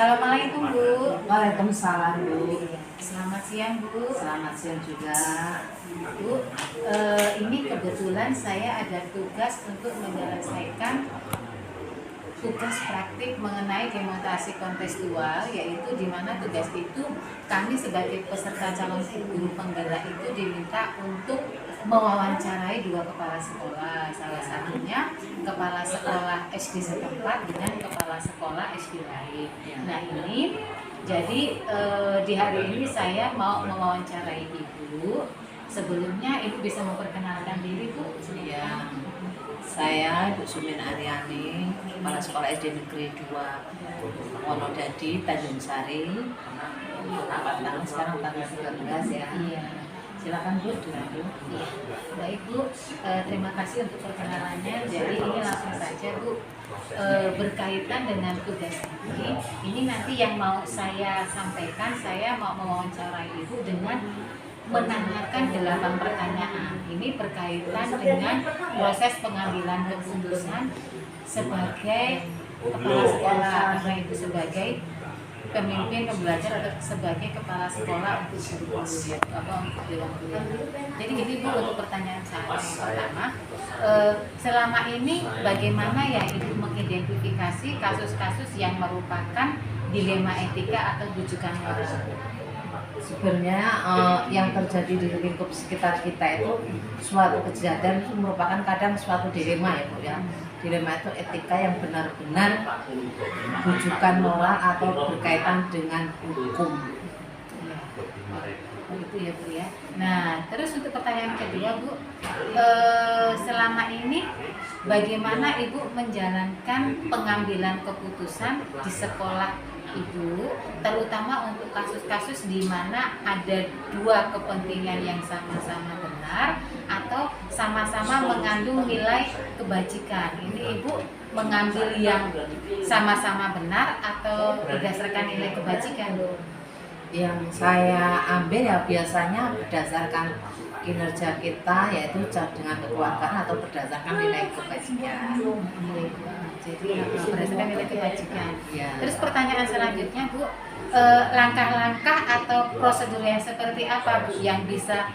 Assalamualaikum Bu. Waalaikumsalam Bu. Selamat siang Bu. Selamat siang juga. Bu, ini kebetulan saya ada tugas untuk menyelesaikan tugas praktik mengenai demonstrasi kontekstual, yaitu di mana tugas itu kami sebagai peserta calon guru penggerak itu diminta untuk mewawancarai dua kepala sekolah, salah satunya kepala sekolah SD setempat dengan kepala sekolah SD lain. Nah ini jadi di hari ini saya mau mewawancarai Ibu. Sebelumnya Ibu bisa memperkenalkan diri Bu? Ya, saya Bu Sumin Aryani, Kepala Sekolah SD Negeri 2 Wonodadi, Tanjung Sari. 4 tahun, sekarang tanggal 19 ya. Iya. Silakan Bu, dilanjut. Iya. Baik Bu, terima kasih untuk perkenalannya. Jadi ini langsung saja Bu, berkaitan dengan tugas ini nanti yang mau saya sampaikan, saya mau mewawancarai Ibu dengan menanyakan 8 pertanyaan. Ini berkaitan dengan proses pengambilan keputusan sebagai kepala sekolah, atau Ibu sebagai pemimpin pembelajar atau sebagai kepala sekolah untuk untuk dewan guru. Jadi ini Bu untuk pertanyaan saya yang pertama, selama ini bagaimana ya Ibu mengidentifikasi kasus-kasus yang merupakan dilema etika atau bujukan moral? Sebenarnya yang terjadi di lingkup sekitar kita itu suatu kejadian itu merupakan kadang suatu dilema ya Bu ya. Dilema itu etika yang benar-benar bujukan moral atau berkaitan dengan hukum. Itu ya Bu ya. Nah terus untuk pertanyaan kedua Bu, selama ini bagaimana Ibu menjalankan pengambilan keputusan di sekolah Ibu, terutama untuk kasus-kasus di mana ada dua kepentingan yang sama-sama benar atau sama-sama mengandung nilai kebajikan. Ini Ibu mengambil yang sama-sama benar atau berdasarkan nilai kebajikan? Yang saya ambil ya biasanya berdasarkan kinerja kita, yaitu dengan kekeluargaan atau berdasarkan nilai kebajikan. Jadi berdasarkan nilai kebajikan. Ya. Terus pertanyaan selanjutnya Bu, langkah-langkah atau prosedur yang seperti apa Bu yang bisa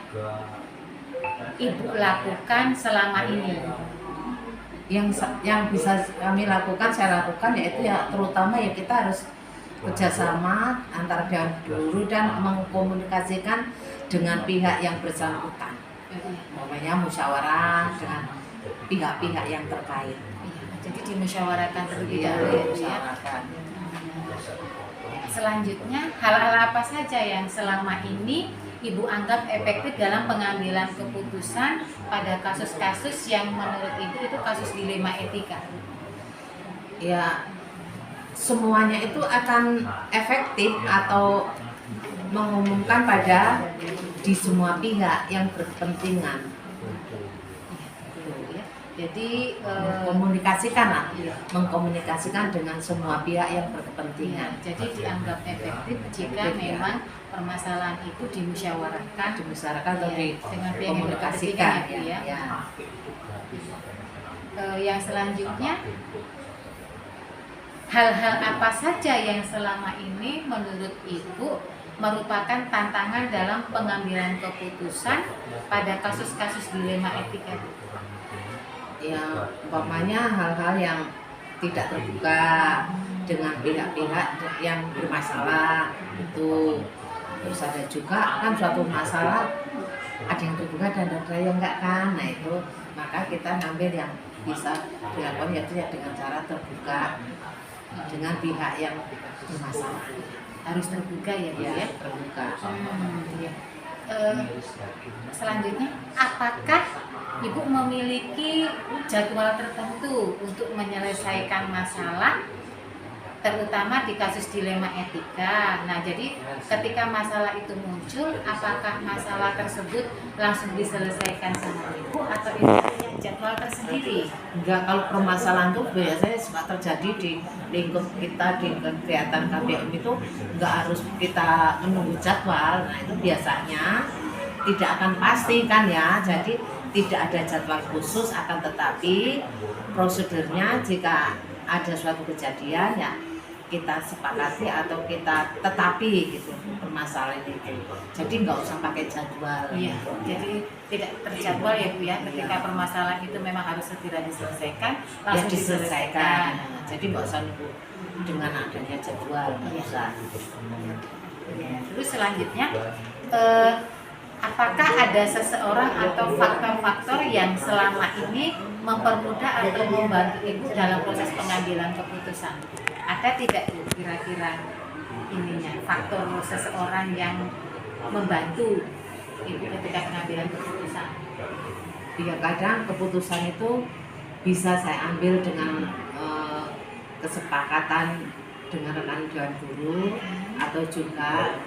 Ibu lakukan selama ini? Yang bisa kami lakukan, saya lakukan yaitu ya terutama ya kita harus kerjasama antara dewan guru dan mengkomunikasikan dengan pihak yang bersangkutan. Namanya musyawarah dengan pihak-pihak yang terkait. Jadi dimusyawarahkan terlebih Iya, dahulu ya. musyawarahkan. Selanjutnya, hal-hal apa saja yang selama ini Ibu anggap efektif dalam pengambilan keputusan pada kasus-kasus yang menurut Ibu itu kasus dilema etika? Ya, semuanya itu akan efektif atau mengumumkan pada di semua pihak yang berkepentingan. Jadi Komunikasikan lah, iya. mengkomunikasikan dengan semua pihak yang berkepentingan. Jadi dianggap efektif jika memang permasalahan itu dimusyawarahkan Atau iya, dengan pihak yang dikomunikasikan berkepentingan ya. ya. Yang selanjutnya, hal-hal apa saja yang selama ini menurut Ibu merupakan tantangan dalam pengambilan keputusan pada kasus-kasus dilema etika? Ya, umpamanya hal-hal yang tidak terbuka dengan pihak-pihak yang bermasalah itu. Terus ada juga kan suatu masalah ada yang terbuka dan ada yang enggak kan. Nah itu maka kita ngambil yang bisa dilakukan yaitu ya dengan cara terbuka dengan pihak yang bermasalah. Harus terbuka ya Bu ya? Terbuka. Iya. Selanjutnya, apakah Ibu memiliki jadwal tertentu untuk menyelesaikan masalah, terutama di kasus dilema etika? Nah, jadi ketika masalah itu muncul, apakah masalah tersebut langsung diselesaikan sama Ibu atau Ibu punya jadwal tersendiri? Enggak, kalau permasalahan itu biasanya suka terjadi di lingkup kita, di kegiatan KBM itu enggak harus kita menunggu jadwal. Nah itu biasanya tidak akan pasti kan ya, jadi tidak ada jadwal khusus, akan tetapi prosedurnya jika ada suatu kejadian ya kita sepakati atau kita tetapi gitu permasalahan itu. Jadi nggak usah pakai jadwal. Iya, jadi tidak terjadwal ya Bu ya. Ketika permasalahan itu memang harus segera diselesaikan, langsung diselesaikan. Jadi nggak usah nunggu dengan adanya jadwal, nggak usah. Ya, terus selanjutnya, apakah ada seseorang atau faktor-faktor yang selama ini mempermudah atau membantu Ibu dalam proses pengambilan keputusan? Ada tidak kira-kira ininya faktor seseorang yang membantu Ibu ketika pengambilan keputusan? Ya kadang keputusan itu bisa saya ambil dengan kesepakatan dengan rekan dewan guru atau juga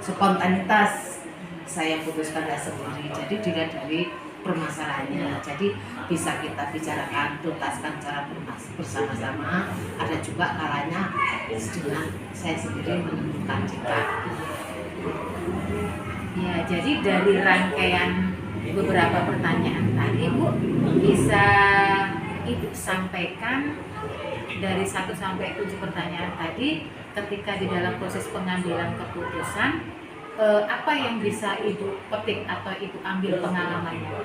spontanitas saya putuskan sendiri. Jadi dilihat dari permasalahannya. Jadi bisa kita bicarakan, tuntaskan cara bersama-sama. Ada juga kalanya dengan saya sendiri menentukan sikap. Ya, jadi dari rangkaian beberapa pertanyaan tadi Bu, bisa Ibu sampaikan dari 1 sampai 7 pertanyaan tadi, ketika di dalam proses pengambilan keputusan, apa yang bisa Ibu petik atau Ibu ambil pengalamannya?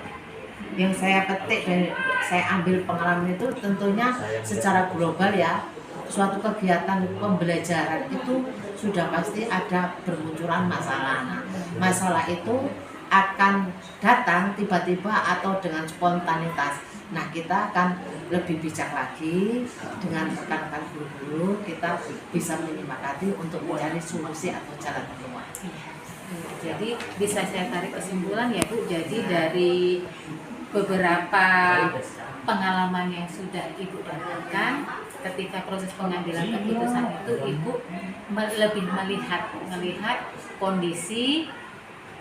Yang saya petik dan saya ambil pengalaman itu tentunya secara global ya, suatu kegiatan pembelajaran itu sudah pasti ada bermunculan masalah. Masalah itu akan datang tiba-tiba atau dengan spontanitas. Nah, kita akan lebih bijak lagi dengan rekan-rekan guru-guru, kita bisa menyepakati untuk mencari solusi atau jalan keluar. Jadi bisa saya tarik kesimpulan ya Bu, jadi dari beberapa pengalaman yang sudah Ibu dapatkan ketika proses pengambilan keputusan itu, Ibu lebih melihat kondisi,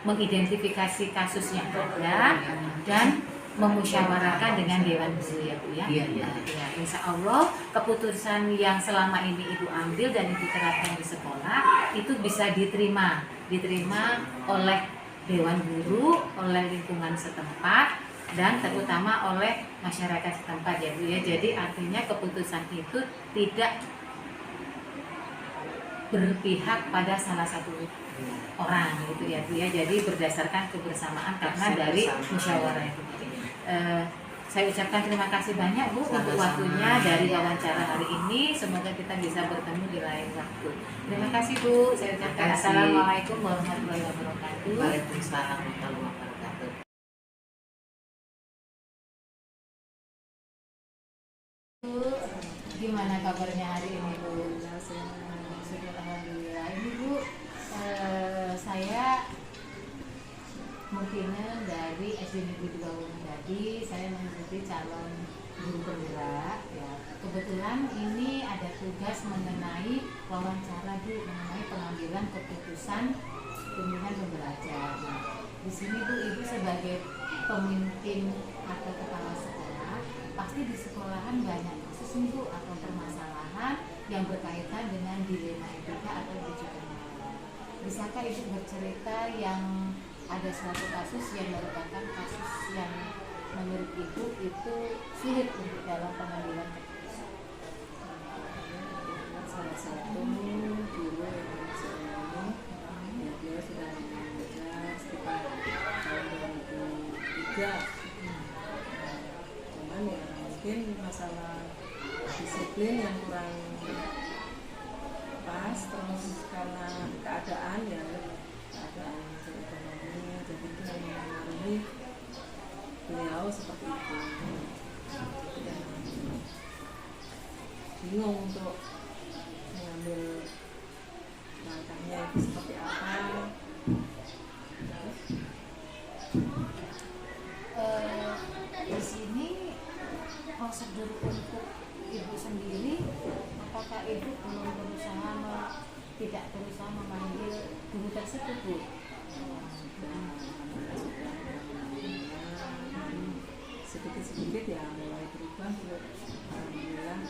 mengidentifikasi kasus yang ada dan memusyawarahkan dengan Dewan Guru ya Bu ya. Iya. Ya, insya Allah keputusan yang selama ini Ibu ambil dan Ibu terapkan di sekolah itu bisa diterima oleh Dewan Guru, oleh lingkungan setempat, dan terutama oleh masyarakat setempat ya Bu ya. Jadi artinya keputusan itu tidak berpihak pada salah satu orang gitu ya Bu ya. Jadi berdasarkan kebersamaan karena dari musyawarah itu. Saya ucapkan terima kasih banyak Bu untuk waktunya dari wawancara hari ini. Semoga kita bisa bertemu di lain waktu. Terima kasih Bu. Saya ucapkan assalamualaikum warahmatullahi wabarakatuh. Waalaikumsalam warahmatullahi wabarakatuh. Bu, gimana kabarnya hari ini Bu? Sudah alhamdulillah. Ini Bu, saya mungkinnya dari SD Negeri 2 tadi saya mengikuti calon guru penggerak ya. Kebetulan ini ada tugas mengenai wawancara Bu, mengenai pengambilan keputusan pemilihan pembelajar. Nah, di sini Bu, Ibu sebagai pemimpin atau kepala sekolah, pasti di sekolahan banyak kasus nih Bu atau permasalahan yang berkaitan dengan dilema etika atau rujukan. Bisakah Ibu bercerita yang ada suatu kasus yang merupakan kasus yang menurut Ibu itu sulit untuk dalam pengambilan keputusan? Salah satu guru yang masuk ini, ya dia sudah mengajar sekitar tahun 2003. Cuman ya mungkin masalah disiplin yang kurang pas, terus karena keadaan ekonomi, jadi itu yang mempengaruhi beliau seperti itu. Ya, bingung untuk mengambil langkahnya itu seperti apa. Di sini prosedur untuk Ibu sendiri, apakah Ibu tidak berusaha memanggil guru tersebut Bu? Sedikit-sedikit ya mulai berubah Bu. Alhamdulillah,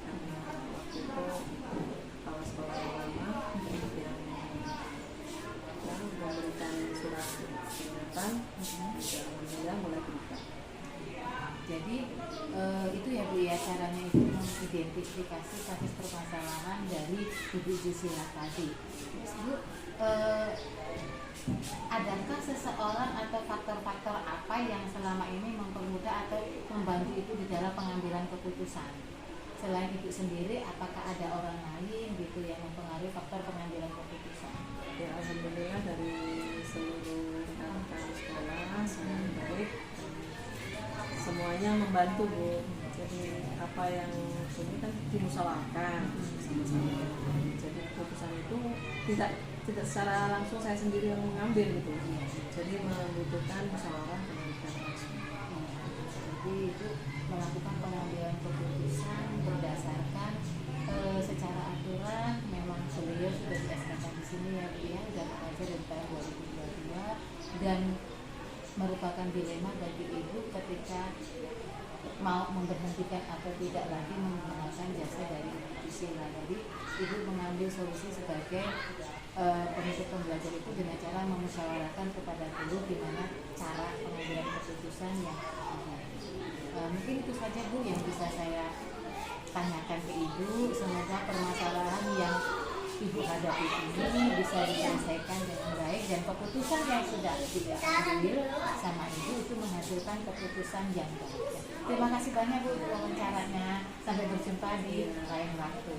karena waktu itu kepala sekolah yang lama yang memberikan surat peringatan, alhamdulillah mulai berubah. Jadi itu ya Bu ya, caranya itu mengidentifikasi kasus permasalahan dari Ibu Jusila tadi. Terus Bu, adakah seseorang atau faktor-faktor apa yang selama ini mempermudah atau membantu Ibu di dalam pengambilan keputusan? Selain Ibu sendiri, apakah ada orang lain gitu yang mempengaruhi faktor pengambilan keputusan? Ya alhamdulillah dari seluruh rekan-rekan sekolah sangat baik, semuanya membantu Bu. Jadi apa yang ini kan dimusyawarahkan sama-sama. Jadi keputusan itu tidak secara langsung saya sendiri yang mengambil gitu. Jadi membutuhkan musyawarah dengan rekan langsung. Jadi itu melakukan pengambilan keputusan berdasarkan secara aturan. Memang beliau sudah di-SK di sini ya Bu ya, sudah bekerja dari tahun 2022 dan merupakan dilema bagi Ibu ketika mau memberhentikan atau tidak lagi menggunakan jasa dari Ibu Jusila. Jadi Ibu mengambil solusi sebagai penutup pembelajar itu dengan cara memusyawarahkan kepada guru gimana cara pengambilan keputusan yang ada. Mungkin itu saja Bu yang bisa saya tanyakan ke Ibu. Semoga permasalahan yang Ibu hadapi ini bisa diselesaikan dengan baik dan keputusan yang sudah diambil sama Ibu itu menghasilkan keputusan yang baik. Terima kasih banyak Bu untuk wawancaranya. Sampai berjumpa di lain waktu.